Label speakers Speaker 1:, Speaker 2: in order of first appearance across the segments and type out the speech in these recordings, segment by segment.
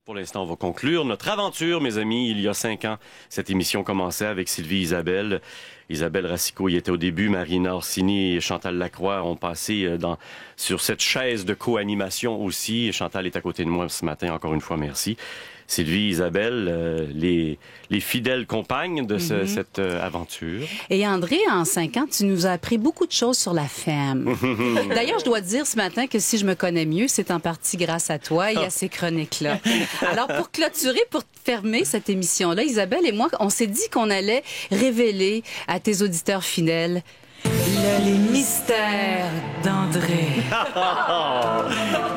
Speaker 1: Pour l'instant, on va conclure notre aventure, mes amis. Il y a 5 ans, cette émission commençait avec Sylvie Isabelle. Isabelle Racicot y était au début. Marina Orsini et Chantal Lacroix ont passé sur cette chaise de co-animation aussi. Chantal est à côté de moi ce matin. Encore une fois, merci. Sylvie, Isabelle, les fidèles compagnes de cette aventure.
Speaker 2: Et André, en 5 ans, tu nous as appris beaucoup de choses sur la femme. D'ailleurs, je dois te dire ce matin que si je me connais mieux, c'est en partie grâce à toi et à ces chroniques-là. Alors, pour clôturer, pour fermer cette émission-là, Isabelle et moi, on s'est dit qu'on allait révéler à tes auditeurs fidèles les mystères d'André.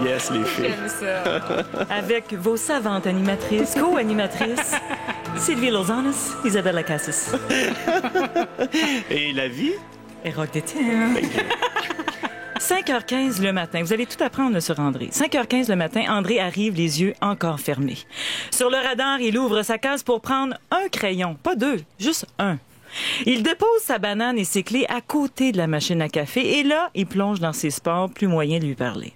Speaker 1: Yes, les filles.
Speaker 3: J'aime ça. Avec vos savantes animatrices, co-animatrices, Sylvie Lozanis, Isabelle Lacassis.
Speaker 1: Et la vie?
Speaker 3: Et Rock Détienne. 5h15 le matin. Vous allez tout apprendre sur André. 5h15 le matin, André arrive les yeux encore fermés. Sur le radar, il ouvre sa case pour prendre un crayon. Pas 2, juste 1. Il dépose sa banane et ses clés à côté de la machine à café et là, il plonge dans ses sports, plus moyen de lui parler.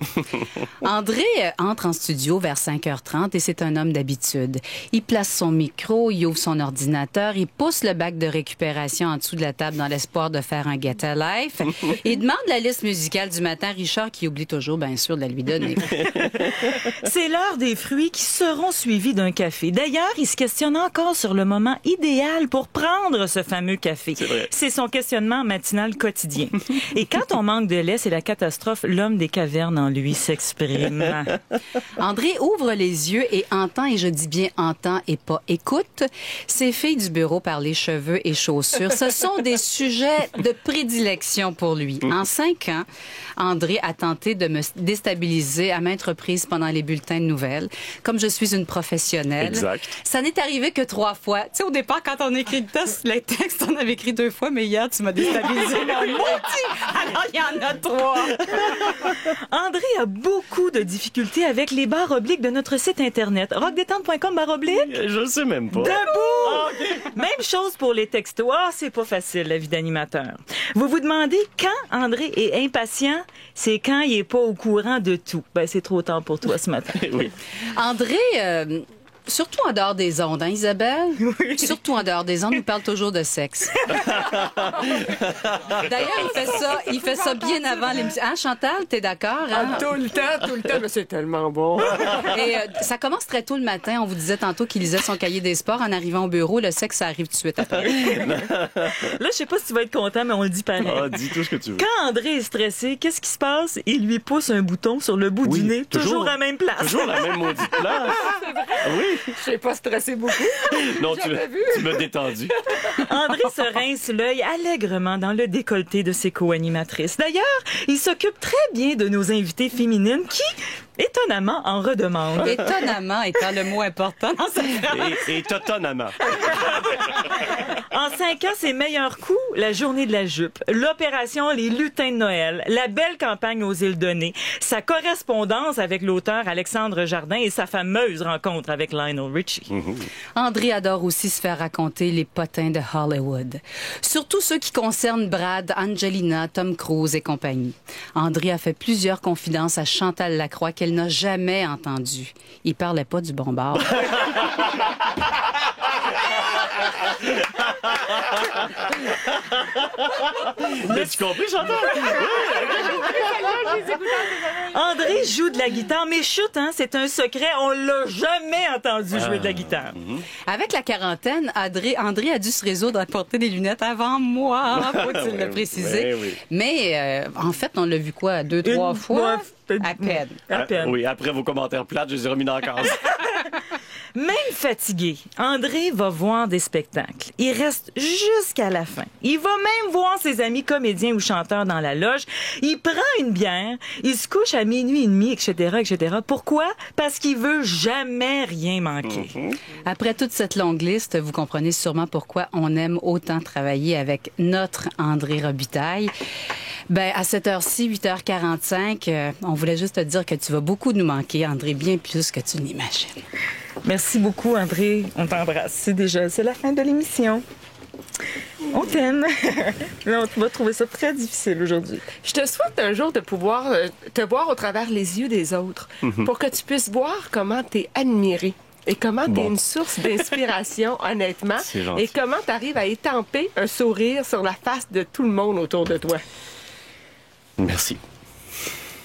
Speaker 2: André entre en studio vers 5h30 et c'est un homme d'habitude. Il place son micro, il ouvre son ordinateur, il pousse le bac de récupération en dessous de la table dans l'espoir de faire un Get a Life. Il demande la liste musicale du matin, Richard qui oublie toujours, bien sûr, de la lui donner.
Speaker 3: C'est l'heure des fruits qui seront suivis d'un café. D'ailleurs, il se questionne encore sur le moment idéal pour prendre ce fameux café. C'est son questionnement matinal quotidien. Et quand on manque de lait, c'est la catastrophe. L'homme des cavernes en lui s'exprime.
Speaker 2: André ouvre les yeux et entend, et je dis bien entend et pas écoute, ses filles du bureau parler cheveux et chaussures. Ce sont des sujets de prédilection pour lui. En 5 ans, André a tenté de me déstabiliser à maintes reprises pendant les bulletins de nouvelles. Comme je suis une professionnelle.
Speaker 1: Exact.
Speaker 2: Ça n'est arrivé que 3 fois. Tu sais, au départ, quand on écrit les textes, on avait écrit 2 fois, mais hier, tu m'as déstabilisé. Alors, il y en a 3.
Speaker 3: André a beaucoup de difficultés avec les barres obliques de notre site Internet. rockdétente.com/oblique?
Speaker 1: Je sais même pas.
Speaker 3: Debout!
Speaker 1: Ah, okay.
Speaker 3: Même chose pour les textos. Ah, c'est pas facile, la vie d'animateur. Vous vous demandez quand André est impatient? C'est quand il est pas au courant de tout. Ben, c'est trop tard pour toi ce matin.
Speaker 1: Oui.
Speaker 2: André, surtout en dehors des ondes, hein, Isabelle? Oui. Surtout en dehors des ondes, il parle toujours de sexe. D'ailleurs, il fait ça bien avant l'émission. Hein, Chantal, t'es d'accord? Hein?
Speaker 4: Tout le temps, mais c'est tellement bon.
Speaker 2: Et ça commence très tôt le matin. On vous disait tantôt qu'il lisait son cahier des sports. En arrivant au bureau, le sexe, ça arrive tout de suite après.
Speaker 3: Là, je sais pas si tu vas être content, mais on le dit pareil.
Speaker 1: Ah, dis tout ce que tu veux.
Speaker 3: Quand André est stressé, qu'est-ce qui se passe? Il lui pousse un bouton sur le bout du nez, toujours à la même place.
Speaker 1: Toujours la même maudite place. Oui.
Speaker 4: Je n'ai pas stressé beaucoup.
Speaker 1: Non, tu m'as détendu.
Speaker 3: André se rince l'œil allègrement dans le décolleté de ses co-animatrices. D'ailleurs, il s'occupe très bien de nos invitées féminines qui, étonnamment, en redemandent.
Speaker 2: Étonnamment étant le mot important dans cette phrase.
Speaker 1: Et totonnement.
Speaker 3: En 5 ans, ses meilleurs coups, la journée de la jupe, l'opération Les Lutins de Noël, la belle campagne aux îles Données, sa correspondance avec l'auteur Alexandre Jardin et sa fameuse rencontre avec Lionel Richie.
Speaker 2: André adore aussi se faire raconter les potins de Hollywood. Surtout ceux qui concernent Brad, Angelina, Tom Cruise et compagnie. André a fait plusieurs confidences à Chantal Lacroix qu'elle n'a jamais entendues. Il parlait pas du bon bord.
Speaker 1: Mais tu compris, Chantal?
Speaker 3: André joue de la guitare, mais chut, hein, c'est un secret, on l'a jamais entendu jouer de la guitare.
Speaker 2: Avec la quarantaine, André a dû se résoudre à porter des lunettes avant moi, faut-il le préciser.
Speaker 1: Oui.
Speaker 2: Mais en fait, on l'a vu quoi, 2-3 fois? À peine.
Speaker 3: À peine.
Speaker 1: Oui, après vos commentaires plates, je les ai remis dans la case.
Speaker 3: Même fatigué, André va voir des spectacles. Il reste jusqu'à la fin. Il va même voir ses amis comédiens ou chanteurs dans la loge. Il prend une bière, il se couche à 00h30, etc. Pourquoi? Parce qu'il veut jamais rien manquer.
Speaker 2: Après toute cette longue liste, vous comprenez sûrement pourquoi on aime autant travailler avec notre André Robitaille. Ben, à cette heure-ci, 8h45, on voulait juste te dire que tu vas beaucoup nous manquer, André, bien plus que tu n'imagines.
Speaker 3: Merci beaucoup, André. On t'embrasse. C'est la fin de l'émission. On t'aime. Mais on va trouver ça très difficile aujourd'hui.
Speaker 4: Je te souhaite un jour de pouvoir te voir au travers les yeux des autres pour que tu puisses voir comment tu es admiré Et comment t'es
Speaker 1: Bon.
Speaker 4: une source d'inspiration, honnêtement.
Speaker 1: C'est gentil.
Speaker 4: Et comment t'arrives à étamper un sourire sur la face de tout le monde autour de toi.
Speaker 1: Merci.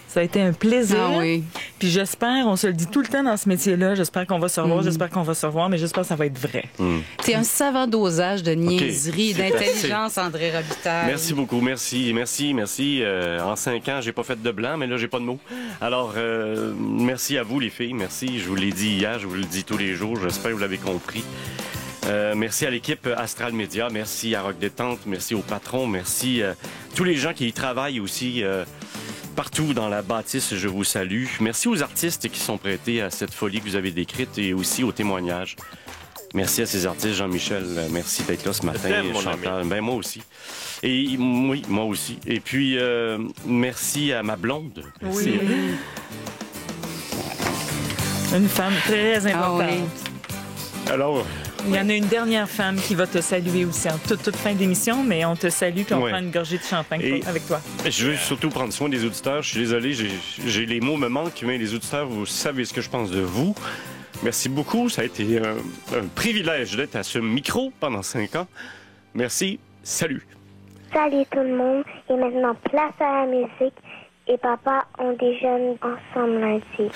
Speaker 3: Ça a été un plaisir.
Speaker 2: Ah oui.
Speaker 3: Puis j'espère, on se le dit tout le temps dans ce métier-là, j'espère qu'on va se revoir, j'espère qu'on va se revoir, mais j'espère que ça va être vrai.
Speaker 2: T'es un savant dosage de niaiserie,
Speaker 1: C'est
Speaker 2: d'intelligence, André Robitaille.
Speaker 1: Merci beaucoup, merci. En 5 ans, j'ai pas fait de blanc, mais là, j'ai pas de mots. Alors, merci à vous, les filles. Merci. Je vous l'ai dit hier, je vous le dis tous les jours. J'espère que vous l'avez compris. Merci à l'équipe Astral Média. Merci à Rock Détente. Merci au patron. Merci à tous les gens qui y travaillent aussi. Partout dans la bâtisse, je vous salue. Merci aux artistes qui sont prêtés à cette folie que vous avez décrite et aussi aux témoignages. Merci à ces artistes, Jean-Michel. Merci d'être là ce matin.
Speaker 5: t'aime, mon
Speaker 1: Chantal. Ben, moi aussi. Et oui, moi aussi. Et puis, merci à ma blonde. Merci.
Speaker 3: Une femme très importante.
Speaker 2: Ah oui.
Speaker 1: Alors,
Speaker 3: Il y en a une dernière femme qui va te saluer aussi en toute fin d'émission, mais on te salue puis on
Speaker 1: Ouais.
Speaker 3: prend une gorgée de champagne
Speaker 1: Et-
Speaker 3: avec toi.
Speaker 1: je veux surtout prendre soin des auditeurs. Je suis désolé, les mots me manquent, mais les auditeurs, vous savez ce que je pense de vous. Merci beaucoup. Ça a été un privilège d'être à ce micro pendant 5 ans. Merci. Salut.
Speaker 6: Salut tout le monde. Et maintenant, place à la musique. Et papa, on déjeune ensemble lundi.